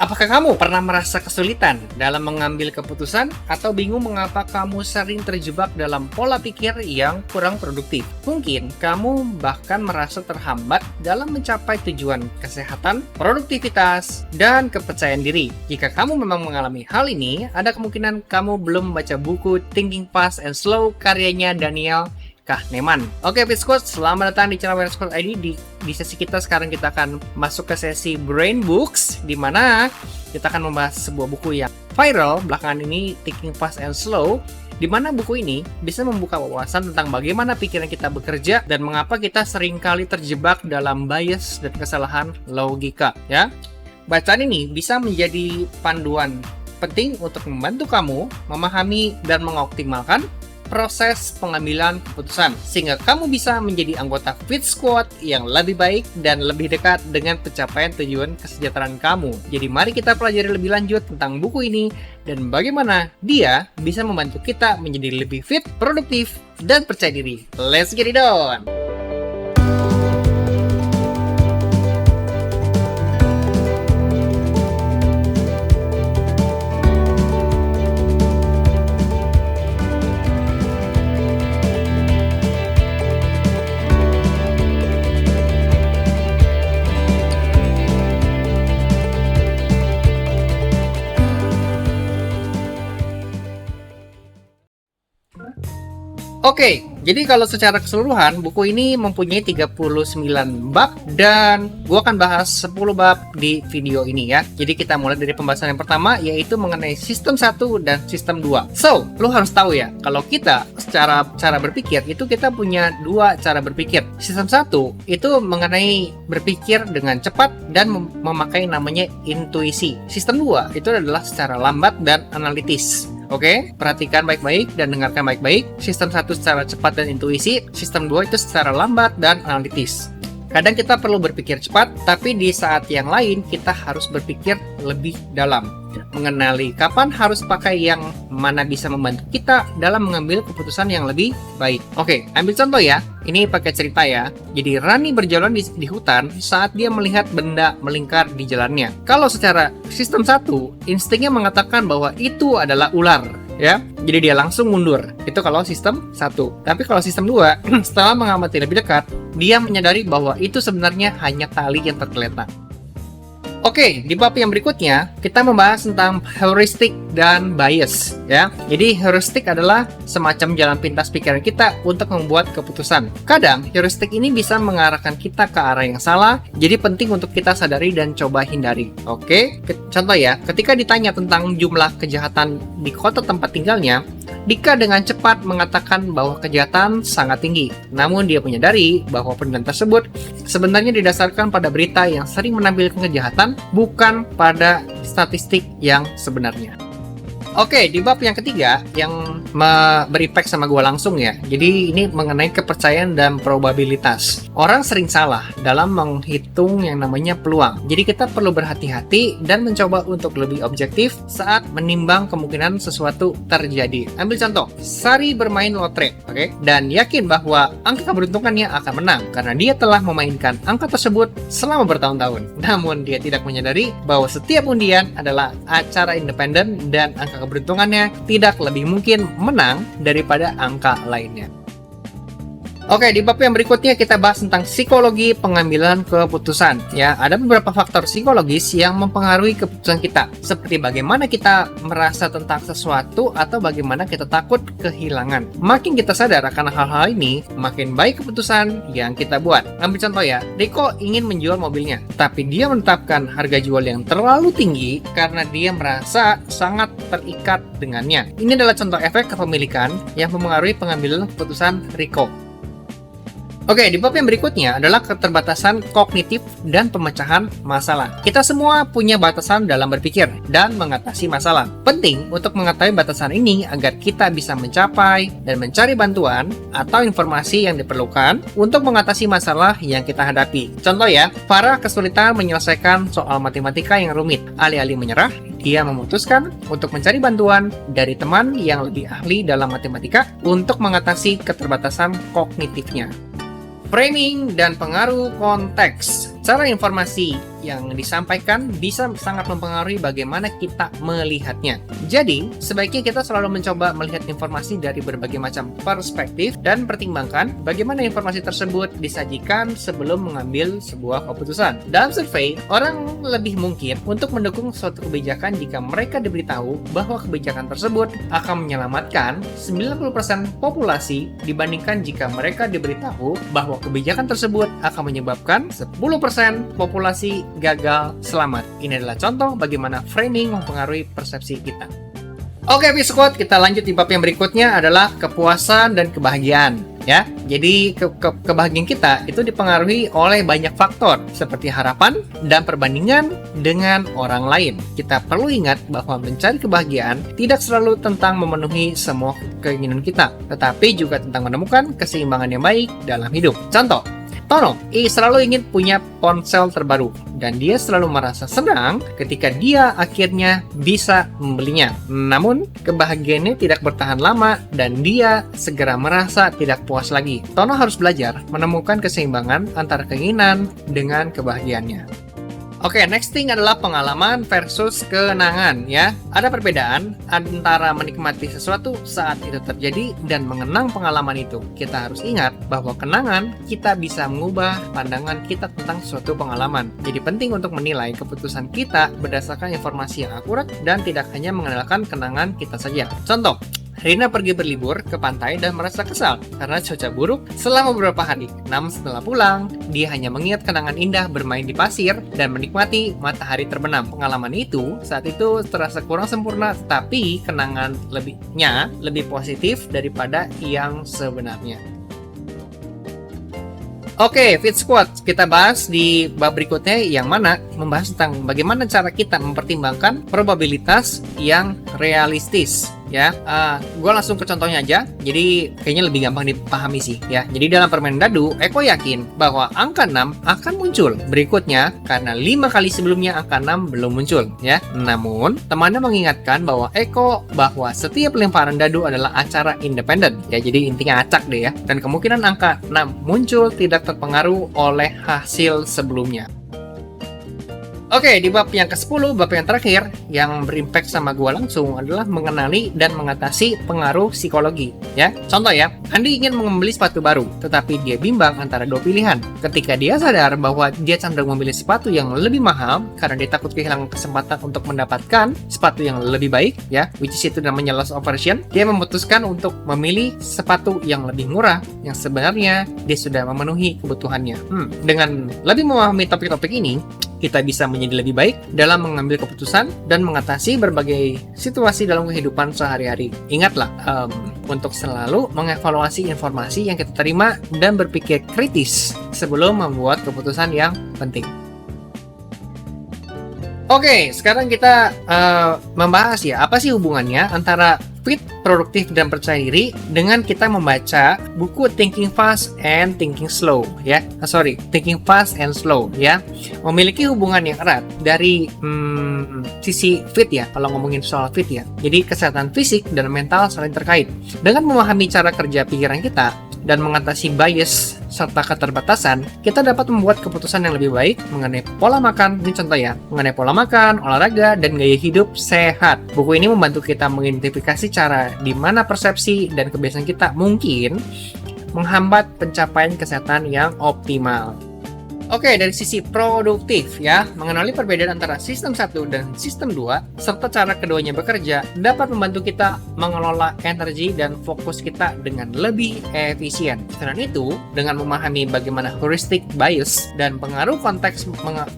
Apakah kamu pernah merasa kesulitan dalam mengambil keputusan atau bingung mengapa kamu sering terjebak dalam pola pikir yang kurang produktif? Mungkin kamu bahkan merasa terhambat dalam mencapai tujuan kesehatan, produktivitas, dan kepercayaan diri. Jika kamu memang mengalami hal ini, ada kemungkinan kamu belum membaca buku Thinking Fast and Slow karyanya Daniel Kahneman. Oke, Pitsquad, selamat datang di channel Pitsquad ID. Di sesi kita sekarang kita akan masuk ke sesi Brain Books, di mana kita akan membahas sebuah buku yang viral belakangan ini, Thinking Fast and Slow, di mana buku ini bisa membuka wawasan tentang bagaimana pikiran kita bekerja dan mengapa kita seringkali terjebak dalam bias dan kesalahan logika. Ya, bacaan ini bisa menjadi panduan penting untuk membantu kamu memahami dan mengoptimalkan proses pengambilan keputusan, sehingga kamu bisa menjadi anggota Pitsquad yang lebih baik dan lebih dekat dengan pencapaian tujuan kesejahteraan kamu. Jadi mari kita pelajari lebih lanjut tentang buku ini dan bagaimana dia bisa membantu kita menjadi lebih fit, produktif, dan percaya diri. Let's get it on! Oke, jadi kalau secara keseluruhan buku ini mempunyai 39 bab dan gua akan bahas 10 bab di video ini ya. Jadi kita mulai dari pembahasan yang pertama, yaitu mengenai sistem 1 dan sistem 2. So, lu harus tahu ya, kalau kita secara cara berpikir itu kita punya dua cara berpikir. Sistem 1 itu mengenai berpikir dengan cepat dan memakai namanya intuisi. Sistem 2 itu adalah secara lambat dan analitis. Oke, perhatikan baik-baik dan dengarkan baik-baik. Sistem 1 secara cepat dan intuisi, sistem 2 itu secara lambat dan analitis. Kadang kita perlu berpikir cepat, tapi di saat yang lain kita harus berpikir lebih dalam. Mengenali kapan harus pakai yang mana bisa membantu kita dalam mengambil keputusan yang lebih baik. Oke, ambil contoh ya. Ini pakai cerita ya. Jadi Rani berjalan di hutan saat dia melihat benda melingkar di jalannya. Kalau secara sistem 1, instingnya mengatakan bahwa itu adalah ular. Ya, jadi dia langsung mundur. Itu kalau sistem 1. Tapi kalau sistem 2, setelah mengamati lebih dekat, dia menyadari bahwa itu sebenarnya hanya tali yang tergeletak. Oke, di bab yang berikutnya kita membahas tentang heuristik dan bias ya. Jadi heuristik adalah semacam jalan pintas pikiran kita untuk membuat keputusan. Kadang heuristik ini bisa mengarahkan kita ke arah yang salah, jadi penting untuk kita sadari dan coba hindari. Oke, contoh ya, ketika ditanya tentang jumlah kejahatan di kota tempat tinggalnya, Dika dengan cepat mengatakan bahwa kejahatan sangat tinggi. Namun dia menyadari bahwa penilaian tersebut sebenarnya didasarkan pada berita yang sering menampilkan kejahatan, bukan pada statistik yang sebenarnya. Oke, di bab yang ketiga yang berimpact sama gue langsung ya. Jadi ini mengenai kepercayaan dan probabilitas. Orang sering salah dalam menghitung yang namanya peluang. Jadi kita perlu berhati-hati dan mencoba untuk lebih objektif saat menimbang kemungkinan sesuatu terjadi. Ambil contoh, Sari bermain lotre, oke? Dan yakin bahwa angka keberuntungannya akan menang karena dia telah memainkan angka tersebut selama bertahun-tahun. Namun dia tidak menyadari bahwa setiap undian adalah acara independen dan angka keberuntungannya tidak lebih mungkin menang daripada angka lainnya. Oke, di bab yang berikutnya kita bahas tentang psikologi pengambilan keputusan. Ya, ada beberapa faktor psikologis yang mempengaruhi keputusan kita, seperti bagaimana kita merasa tentang sesuatu atau bagaimana kita takut kehilangan. Makin kita sadar akan hal-hal ini, makin baik keputusan yang kita buat. Ambil contoh ya, Riko ingin menjual mobilnya, tapi dia menetapkan harga jual yang terlalu tinggi karena dia merasa sangat terikat dengannya. Ini adalah contoh efek kepemilikan yang mempengaruhi pengambilan keputusan Riko. Oke, di bab yang berikutnya adalah keterbatasan kognitif dan pemecahan masalah. Kita semua punya batasan dalam berpikir dan mengatasi masalah. Penting untuk mengetahui batasan ini agar kita bisa mencapai dan mencari bantuan atau informasi yang diperlukan untuk mengatasi masalah yang kita hadapi. Contoh ya, Farah kesulitan menyelesaikan soal matematika yang rumit. Alih-alih menyerah, dia memutuskan untuk mencari bantuan dari teman yang lebih ahli dalam matematika untuk mengatasi keterbatasan kognitifnya. Framing dan pengaruh konteks. cara informasi yang disampaikan bisa sangat mempengaruhi bagaimana kita melihatnya. Jadi, sebaiknya kita selalu mencoba melihat informasi dari berbagai macam perspektif dan pertimbangkan bagaimana informasi tersebut disajikan sebelum mengambil sebuah keputusan. Dalam survei, orang lebih mungkin untuk mendukung suatu kebijakan jika mereka diberitahu bahwa kebijakan tersebut akan menyelamatkan 90% populasi dibandingkan jika mereka diberitahu bahwa kebijakan tersebut akan menyebabkan 10% populasi gagal selamat. Ini adalah contoh bagaimana framing mempengaruhi persepsi kita. Oke, V-Squad, kita lanjut di bab yang berikutnya adalah kepuasan dan kebahagiaan. Ya, jadi kebahagiaan kita itu dipengaruhi oleh banyak faktor seperti harapan dan perbandingan dengan orang lain. Kita perlu ingat bahwa mencari kebahagiaan tidak selalu tentang memenuhi semua keinginan kita, tetapi juga tentang menemukan keseimbangan yang baik dalam hidup. Contoh, Tono selalu ingin punya ponsel terbaru dan dia selalu merasa senang ketika dia akhirnya bisa membelinya. Namun, kebahagiaannya tidak bertahan lama dan dia segera merasa tidak puas lagi. Tono harus belajar menemukan keseimbangan antara keinginan dengan kebahagiaannya. Oke, next thing adalah pengalaman versus kenangan ya. Ada perbedaan antara menikmati sesuatu saat itu terjadi dan mengenang pengalaman itu. Kita harus ingat bahwa kenangan kita bisa mengubah pandangan kita tentang suatu pengalaman. Jadi penting untuk menilai keputusan kita berdasarkan informasi yang akurat dan tidak hanya mengandalkan kenangan kita saja. Contoh, Rina pergi berlibur ke pantai dan merasa kesal karena cuaca buruk selama beberapa hari. Namun setelah pulang, dia hanya mengingat kenangan indah bermain di pasir dan menikmati matahari terbenam. Pengalaman itu saat itu terasa kurang sempurna, tapi kenangan lebih positif daripada yang sebenarnya. Oke, V-Squad, kita bahas di bab berikutnya yang mana membahas tentang bagaimana cara kita mempertimbangkan probabilitas yang realistis. Ya, gue langsung ke contohnya aja. Jadi kayaknya lebih gampang dipahami sih ya. Jadi dalam permainan dadu, Eko yakin bahwa angka 6 akan muncul berikutnya karena 5 kali sebelumnya angka 6 belum muncul ya. Namun, temannya mengingatkan bahwa bahwa setiap lemparan dadu adalah acara independen ya. Jadi intinya acak deh ya. Dan kemungkinan angka 6 muncul tidak terpengaruh oleh hasil sebelumnya. Oke, di bab yang ke-10, bab yang terakhir yang berimpact sama gua langsung adalah mengenali dan mengatasi pengaruh psikologi ya. Contoh ya, Andi ingin membeli sepatu baru, tetapi dia bimbang antara dua pilihan. Ketika dia sadar bahwa dia cenderung memilih sepatu yang lebih mahal karena dia takut kehilangan kesempatan untuk mendapatkan sepatu yang lebih baik ya, which is itu namanya loss aversion, dia memutuskan untuk memilih sepatu yang lebih murah yang sebenarnya dia sudah memenuhi kebutuhannya. Dengan lebih memahami topik-topik ini, kita bisa menjadi lebih baik dalam mengambil keputusan dan mengatasi berbagai situasi dalam kehidupan sehari-hari. Ingatlah, untuk selalu mengevaluasi informasi yang kita terima dan berpikir kritis sebelum membuat keputusan yang penting. Oke, sekarang kita membahas ya, apa sih hubungannya antara fit, produktif, dan percaya diri dengan kita membaca buku Thinking Fast and Thinking Slow ya. Thinking Fast and Slow ya. Memiliki hubungan yang erat dari sisi fit ya, kalau ngomongin soal fit ya. Jadi kesehatan fisik dan mental saling terkait. Dengan memahami cara kerja pikiran kita dan mengatasi bias serta keterbatasan, kita dapat membuat keputusan yang lebih baik mengenai pola makan. Ini contoh ya, mengenai pola makan, olahraga, dan gaya hidup sehat. Buku ini membantu kita mengidentifikasi cara di mana persepsi dan kebiasaan kita mungkin menghambat pencapaian kesehatan yang optimal. Oke, dari sisi produktif ya, mengenali perbedaan antara sistem 1 dan sistem 2 serta cara keduanya bekerja dapat membantu kita mengelola energi dan fokus kita dengan lebih efisien. Selain itu, dengan memahami bagaimana heuristic bias dan pengaruh konteks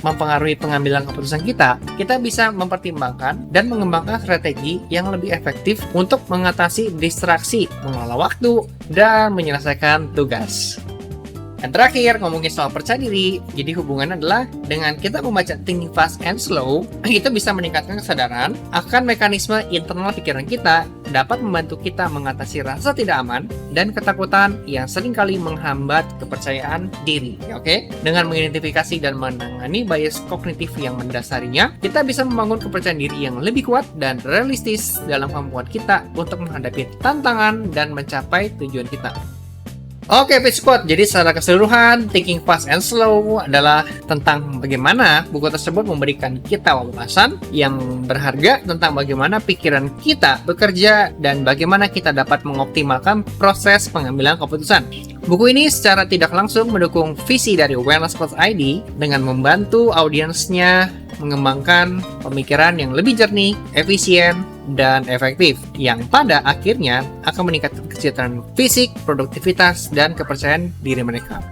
mempengaruhi pengambilan keputusan kita bisa mempertimbangkan dan mengembangkan strategi yang lebih efektif untuk mengatasi distraksi, mengelola waktu, dan menyelesaikan tugas. Dan terakhir, ngomongin soal percaya diri, jadi hubungannya adalah dengan kita membaca Thinking Fast and Slow, itu bisa meningkatkan kesadaran akan mekanisme internal pikiran kita, dapat membantu kita mengatasi rasa tidak aman dan ketakutan yang seringkali menghambat kepercayaan diri. Oke? Dengan mengidentifikasi dan menangani bias kognitif yang mendasarinya, kita bisa membangun kepercayaan diri yang lebih kuat dan realistis dalam kemampuan kita untuk menghadapi tantangan dan mencapai tujuan kita. Oke, Fit Squad. Jadi secara keseluruhan, Thinking Fast and Slow adalah tentang bagaimana buku tersebut memberikan kita wawasan yang berharga tentang bagaimana pikiran kita bekerja dan bagaimana kita dapat mengoptimalkan proses pengambilan keputusan. Buku ini secara tidak langsung mendukung visi dari Wellness Coach ID dengan membantu audiensnya mengembangkan pemikiran yang lebih jernih, efisien, dan efektif yang pada akhirnya akan meningkatkan kesejahteraan fisik, produktivitas, dan kepercayaan diri mereka.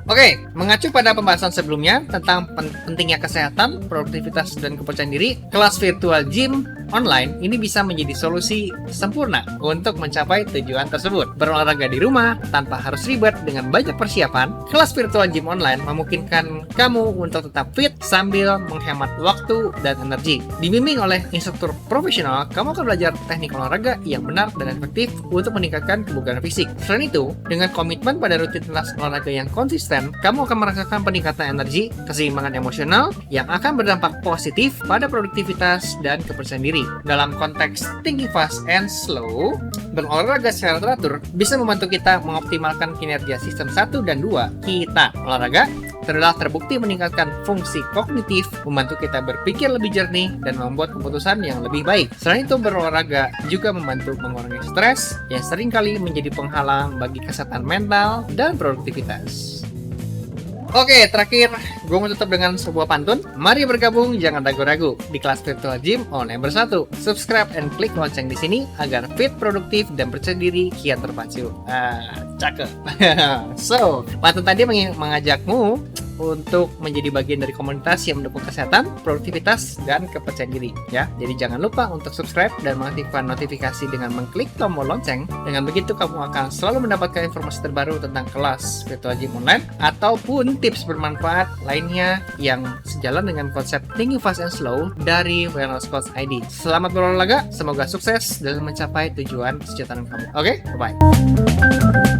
Oke, mengacu pada pembahasan sebelumnya tentang pentingnya kesehatan, produktivitas, dan kepercayaan diri, kelas virtual gym online ini bisa menjadi solusi sempurna untuk mencapai tujuan tersebut. Berolahraga di rumah tanpa harus ribet dengan banyak persiapan, kelas virtual gym online memungkinkan kamu untuk tetap fit sambil menghemat waktu dan energi. Dibimbing oleh instruktur profesional, kamu akan belajar teknik olahraga yang benar dan efektif untuk meningkatkan kebugaran fisik. Selain itu, dengan komitmen pada rutinitas olahraga yang konsisten, kamu akan merasakan peningkatan energi, keseimbangan emosional yang akan berdampak positif pada produktivitas dan kepercayaan diri. Dalam konteks Thinking Fast and Slow, berolahraga secara teratur bisa membantu kita mengoptimalkan kinerja sistem 1 dan 2 kita. Olahraga telah terbukti meningkatkan fungsi kognitif, membantu kita berpikir lebih jernih, dan membuat keputusan yang lebih baik. Selain itu, berolahraga juga membantu mengurangi stres yang seringkali menjadi penghalang bagi kesehatan mental dan produktivitas. Oke, terakhir, gue mau tutup dengan sebuah pantun. Mari bergabung, jangan ragu-ragu di kelas virtual gym online bersatu. Subscribe and klik lonceng di sini agar fit, produktif, dan percaya diri kiat terpacu. Cakep. So, pantun tadi mengajakmu untuk menjadi bagian dari komunitas yang mendukung kesehatan, produktivitas, dan kepercayaan diri. Ya, jadi jangan lupa untuk subscribe dan mengaktifkan notifikasi dengan mengklik tombol lonceng. Dengan begitu, kamu akan selalu mendapatkan informasi terbaru tentang kelas virtual gym online ataupun tips bermanfaat lainnya yang sejalan dengan konsep Thinking Fast and Slow dari Wellness Coach ID. Selamat berolahraga, semoga sukses dalam mencapai tujuan kesejahteraan kamu. Oke, bye-bye.